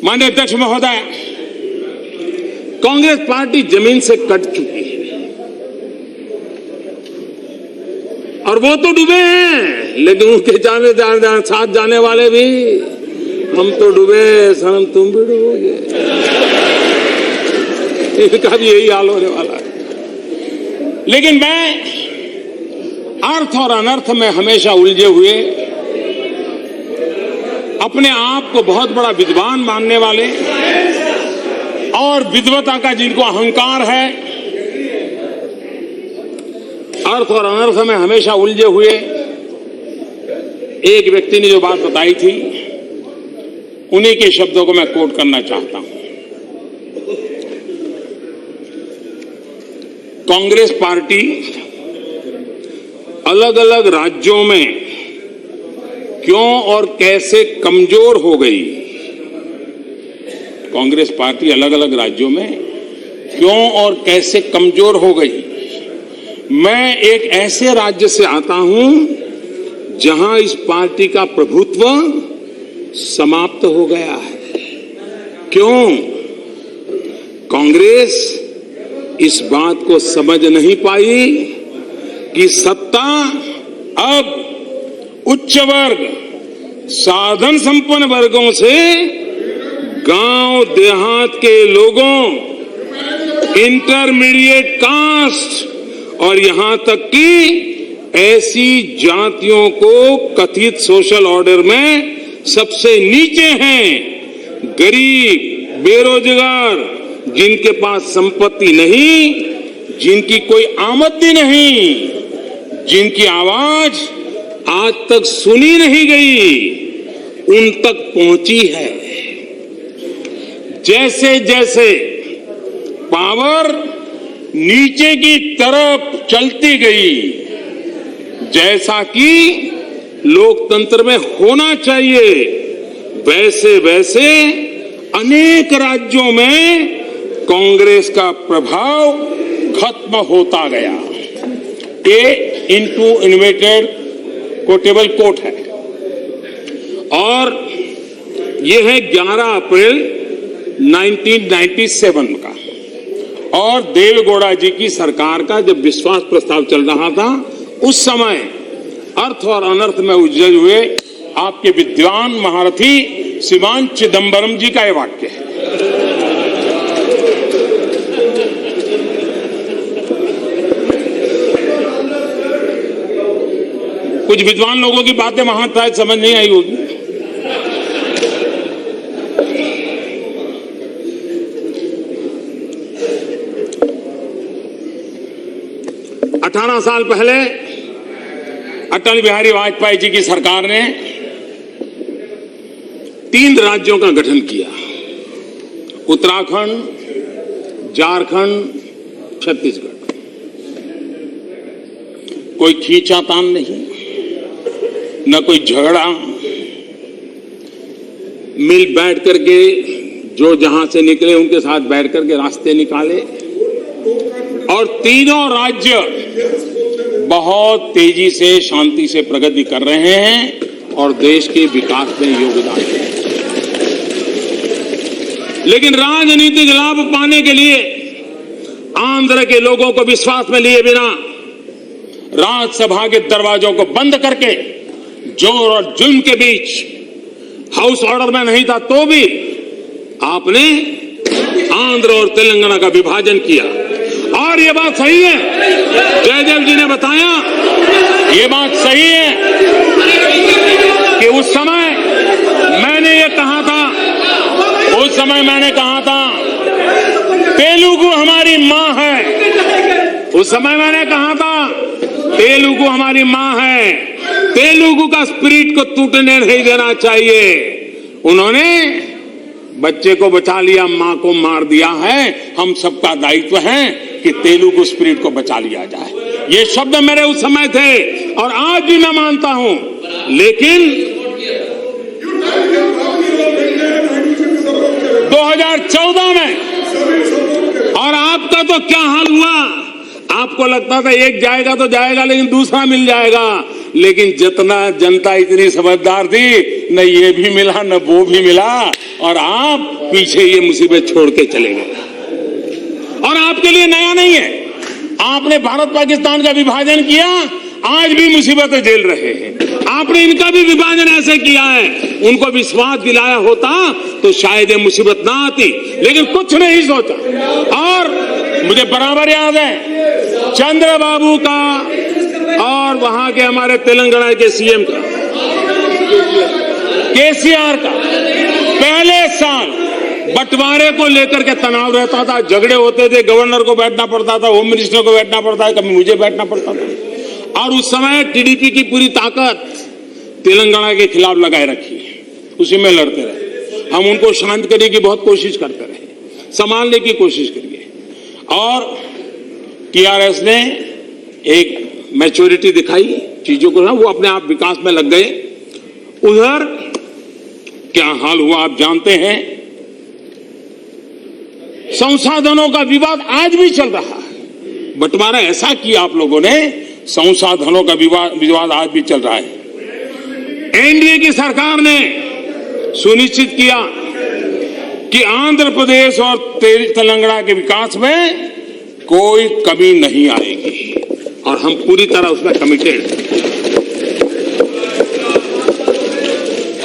माननीय अध्यक्ष महोदय, कांग्रेस पार्टी जमीन से कट चुकी है और वो तो डूबे हैं, लेकिन उनके साथ जाने वाले भी, हम तो डूबे सनम तुम भी डूबोगे, इनका भी यही हाल होने वाला है। लेकिन मैं अर्थ और अनर्थ में हमेशा उलझे हुए, अपने आप को बहुत बड़ा विद्वान मानने वाले और विद्वता का जिनको अहंकार है, अर्थ और अनर्थ में हमेशा उलझे हुए एक व्यक्ति ने जो बात बताई थी, उन्हीं के शब्दों को मैं कोट करना चाहता हूं। कांग्रेस पार्टी अलग अलग राज्यों में क्यों और कैसे कमजोर हो गई, कांग्रेस पार्टी अलग अलग राज्यों में क्यों और कैसे कमजोर हो गई। मैं एक ऐसे राज्य से आता हूं जहां इस पार्टी का प्रभुत्व समाप्त हो गया है। क्यों? कांग्रेस इस बात को समझ नहीं पाई कि सत्ता अब उच्च वर्ग, साधन संपन्न वर्गों से गांव देहात के लोगों, इंटरमीडिएट कास्ट और यहां तक कि ऐसी जातियों को कथित सोशल ऑर्डर में सबसे नीचे हैं, गरीब, बेरोजगार, जिनके पास संपत्ति नहीं, जिनकी कोई आमदनी नहीं, जिनकी आवाज आज तक सुनी नहीं गई, उन तक पहुंची है। जैसे जैसे पावर नीचे की तरफ चलती गई, जैसा कि लोकतंत्र में होना चाहिए, वैसे वैसे अनेक राज्यों में कांग्रेस का प्रभाव खत्म होता गया। ये इनटू इन्वेटेड कोटेबल कोट है और यह है 11 अप्रैल 1997 का, और देवेगौड़ा जी की सरकार का जब विश्वास प्रस्ताव चल रहा था, उस समय अर्थ और अनर्थ में उलझे हुए आपके विद्वान महारथी श्रीमान चिदंबरम जी का यह वाक्य है। कुछ विद्वान लोगों की बातें वहां शायद समझ नहीं आई होगी। अठारह साल पहले अटल बिहारी वाजपेयी जी की सरकार ने 3 राज्यों का गठन किया, उत्तराखंड, झारखंड, छत्तीसगढ़। कोई खींचातान नहीं, न कोई झगड़ा, मिल बैठ करके जो जहां से निकले उनके साथ बैठ करके रास्ते निकाले, और तीनों राज्य बहुत तेजी से, शांति से प्रगति कर रहे हैं और देश के विकास में योगदान है। लेकिन राजनीतिक लाभ पाने के लिए आंध्र के लोगों को विश्वास में लिए बिना राज्यसभा के दरवाजों को बंद करके, जोर और जुल्म के बीच हाउस ऑर्डर में नहीं था तो भी आपने आंध्र और तेलंगाना का विभाजन किया। और ये बात सही है, जयदेव जी ने बताया, ये बात सही है कि उस समय मैंने ये कहा था, उस समय मैंने कहा था तेलुगु हमारी मां है। उस समय मैंने कहा था तेलुगु हमारी मां है, तेलुगु का स्पिरिट को टूटने नहीं देना चाहिए। उन्होंने बच्चे को बचा लिया, मां को मार दिया है। हम सबका दायित्व है कि तेलुगु स्पिरिट को बचा लिया जाए। ये शब्द मेरे उस समय थे और आज भी मैं मानता हूं। लेकिन 2014 में, और आपका तो क्या हाल हुआ, आपको लगता था एक जाएगा तो जाएगा लेकिन दूसरा मिल जाएगा, लेकिन जितना जनता इतनी समझदार थी, न ये भी मिला न वो भी मिला, और आप पीछे ये मुसीबत छोड़ के चले गए। और आपके लिए नया नहीं है, आपने भारत पाकिस्तान का विभाजन किया, आज भी मुसीबतें झेल रहे हैं। आपने इनका भी विभाजन ऐसे किया है, उनको विश्वास दिलाया होता तो शायद ये मुसीबत ना आती, लेकिन कुछ नहीं सोचा। और मुझे बराबर याद है चंद्रबाबू का और वहां के हमारे तेलंगाना के सीएम का, केसीआर का, पहले साल बंटवारे को लेकर के तनाव रहता था, झगड़े होते थे, गवर्नर को बैठना पड़ता था, होम मिनिस्टर को बैठना पड़ता है, कभी मुझे बैठना पड़ता था। और उस समय टीडीपी की पूरी ताकत तेलंगाना के खिलाफ लगाए रखी, उसी में लड़ते रहे। हम उनको शांत करने की बहुत कोशिश करते रहे, संभालने की कोशिश करिए। और टीआरएस ने एक मैच्योरिटी दिखाई चीजों को, ना वो अपने आप विकास में लग गए। उधर क्या हाल हुआ आप जानते हैं, संसाधनों का विवाद आज भी चल रहा है। बंटवारा ऐसा किया आप लोगों ने, संसाधनों का विवाद आज भी चल रहा है। एनडीए की सरकार ने सुनिश्चित किया कि आंध्र प्रदेश और तेलंगाना के विकास में कोई कमी नहीं आएगी, और हम पूरी तरह उसमें कमिटेड हैं।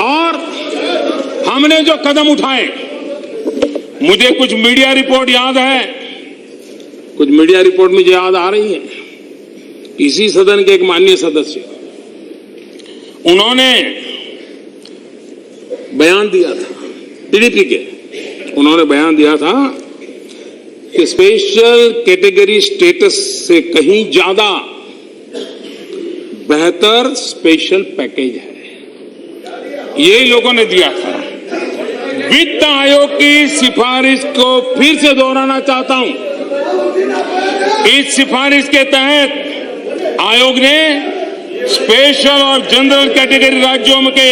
और हमने जो कदम उठाए, मुझे कुछ मीडिया रिपोर्ट याद है, कुछ मीडिया रिपोर्ट मुझे याद आ रही है। इसी सदन के एक माननीय सदस्य, उन्होंने बयान दिया था, टीडीपी के, उन्होंने बयान दिया था कि स्पेशल कैटेगरी स्टेटस से कहीं ज्यादा बेहतर स्पेशल पैकेज है, ये लोगों ने दिया था। वित्त आयोग की सिफारिश को फिर से दोहराना चाहता हूं। इस सिफारिश के तहत आयोग ने स्पेशल और जनरल कैटेगरी राज्यों के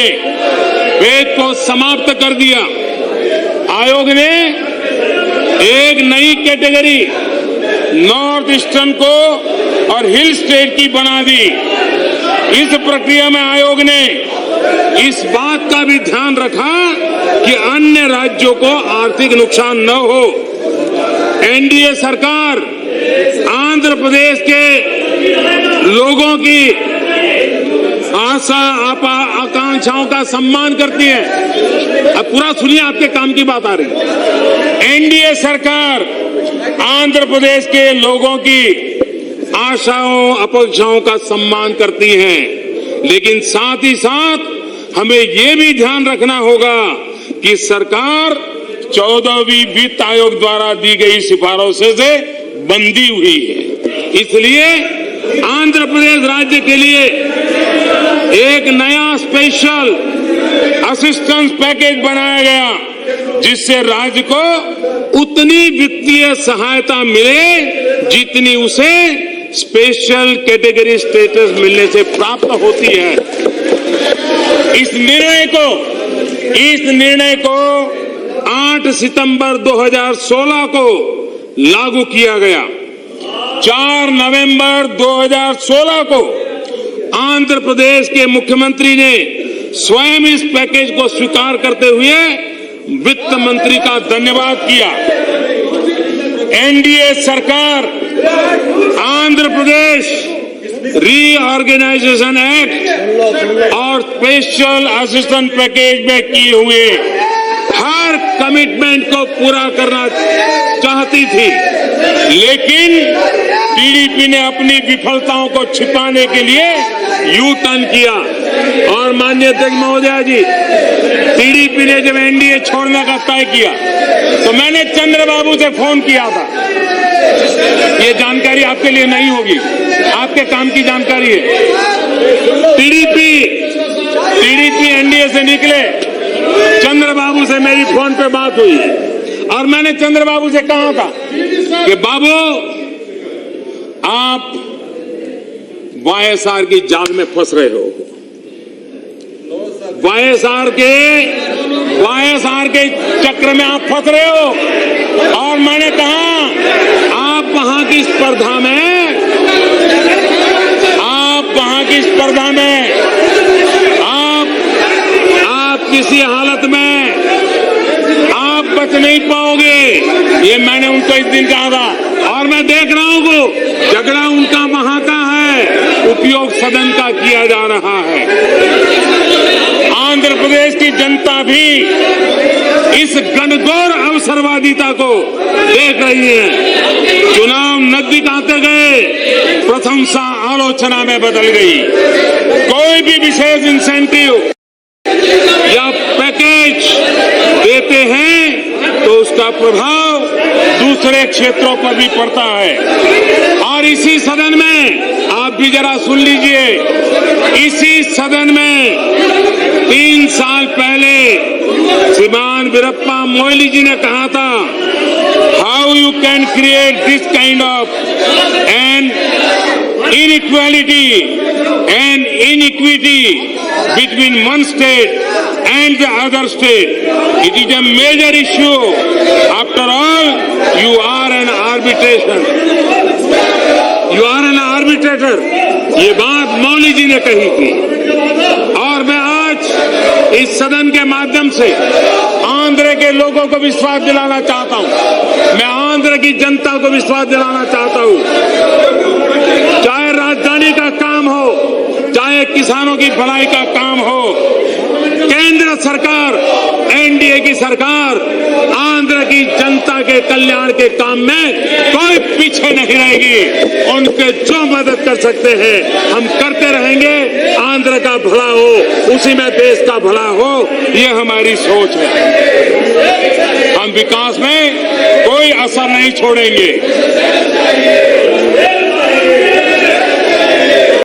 भेद को समाप्त कर दिया। आयोग ने एक नई कैटेगरी नॉर्थ ईस्टर्न को और हिल स्टेट की बना दी। इस प्रक्रिया में आयोग ने इस बात का भी ध्यान रखा कि अन्य राज्यों को आर्थिक नुकसान न हो। एनडीए सरकार आंध्र प्रदेश के लोगों की आशा आकांक्षाओं का सम्मान करती है। अब पूरा सुनिए, आपके काम की बात आ रही है। एनडीए सरकार आंध्र प्रदेश के लोगों की आशाओं अपेक्षाओं का सम्मान करती है, लेकिन साथ ही साथ हमें ये भी ध्यान रखना होगा कि सरकार 14वीं वित्त आयोग द्वारा दी गई सिफारिशों से बंधी हुई है। इसलिए आंध्र प्रदेश राज्य के लिए एक नया स्पेशल असिस्टेंस पैकेज बनाया गया, जिससे राज्य को उतनी वित्तीय सहायता मिले जितनी उसे स्पेशल कैटेगरी स्टेटस मिलने से प्राप्त होती है। इस निर्णय को 8 सितंबर 2016 को लागू किया गया। 4 नवंबर 2016 को आंध्र प्रदेश के मुख्यमंत्री ने स्वयं इस पैकेज को स्वीकार करते हुए वित्त मंत्री का धन्यवाद किया। एनडीए सरकार आंध्र प्रदेश रीऑर्गेनाइजेशन एक्ट और स्पेशल असिस्टेंस पैकेज में किए हुए हर कमिटमेंट को पूरा करना चाहती थी, लेकिन टीडीपी ने अपनी विफलताओं को छिपाने के लिए यू टर्न किया। और माननीय अध्यक्ष महोदय जी, टीडीपी ने जब एनडीए छोड़ने का तय किया तो मैंने चंद्रबाबू से फोन किया था। ये जानकारी आपके लिए नहीं होगी, आपके काम की जानकारी है। टीडीपी एनडीए से निकले, चंद्रबाबू से मेरी फोन पे बात हुई और मैंने चंद्रबाबू से कहा था कि बाबू, आप वाईएसआर की जाल में फंस रहे हो, वाईएसआर के चक्र में आप फंस रहे हो। और मैंने कहा आप वहां की स्पर्धा में आप किसी हालत में बच नहीं पाओगे, ये मैंने उनको इस दिन कहा था। और मैं देख रहा हूं को झगड़ा उनका वहां का है, उपयोग सदन का किया जा रहा है। आंध्र प्रदेश की जनता भी इस घनघोर अवसरवादिता को देख रही है। चुनाव नजदीक आते गए, प्रशंसा आलोचना में बदल गई। कोई भी विशेष इंसेंटिव या पैकेज देते हैं तो उसका प्रभाव दूसरे क्षेत्रों पर भी पड़ता है। और इसी सदन में आप भी जरा सुन लीजिए, इसी सदन में 3 साल पहले श्रीमान वीरप्पा मोइली जी ने कहा था, how you can create this kind of an inequality and inequity between one state and the other state. It is a major issue. After all, you are an arbitration. You are an arbitrator. ये बात मौली जी ने कही थी। और मैं आज इस सदन के माध्यम से आंध्र के लोगों को विश्वास दिलाना चाहता हूं। मैं आंध्र की जनता को विश्वास दिलाना चाहता हूं, चाहे राजधानी का काम हो, चाहे किसानों की भलाई का काम हो, केंद्र सरकार, एनडीए की सरकार आंध्र की जनता के कल्याण के काम में कोई पीछे नहीं रहेगी। उनके जो मदद कर सकते हैं हम करते रहेंगे। आंध्र का भला हो, उसी में देश का भला हो, ये हमारी सोच है। हम विकास में कोई असर नहीं छोड़ेंगे।